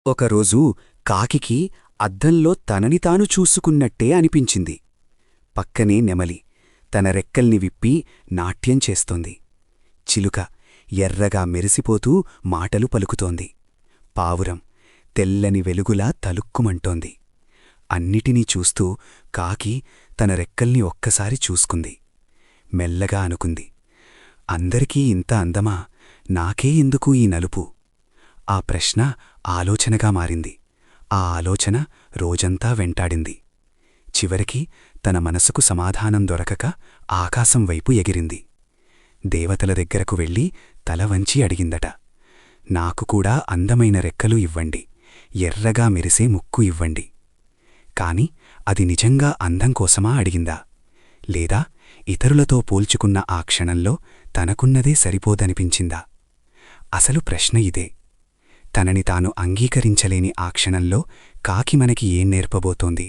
ఒకరోజు కాకికి అద్దంలో తనని తాను చూసుకున్నట్టే అనిపించింది. పక్కనే నెమలి తన రెక్కల్ని విప్పి నాట్యం చేస్తోంది. చిలుక ఎర్రగా మెరిసిపోతూ మాటలు పలుకుతోంది. పావురం తెల్లని వెలుగులా తలుక్కుమంటోంది. అన్నిటినీ చూస్తూ కాకి తన రెక్కల్ని ఒక్కసారి చూసుకుంది. మెల్లగా అనుకుంది, అందరికీ ఇంత అందమా, నాకే ఎందుకు ఈ నలుపు? ఆ ప్రశ్న ఆలోచనగా మారింది. ఆ ఆలోచన రోజంతా వెంటాడింది. చివరికి తన మనసుకు సమాధానం దొరకక ఆకాశం వైపు ఎగిరింది. దేవతల దగ్గరకు వెళ్ళి తల వంచి అడిగిందట, నాకు కూడా అందమైన రెక్కలు ఇవ్వండి, ఎర్రగా మెరిసే ముక్కు ఇవ్వండి. కాని అది నిజంగా అందం కోసమా అడిగిందా, లేదా ఇతరులతో పోల్చుకున్న ఆ క్షణంలో తనకున్నదే సరిపోదనిపించిందా? అసలు ప్రశ్న ఇదే. తనని తాను అంగీకరించలేని ఆ క్షణంలో కాకి మనకి ఏం నేర్పబోతోంది?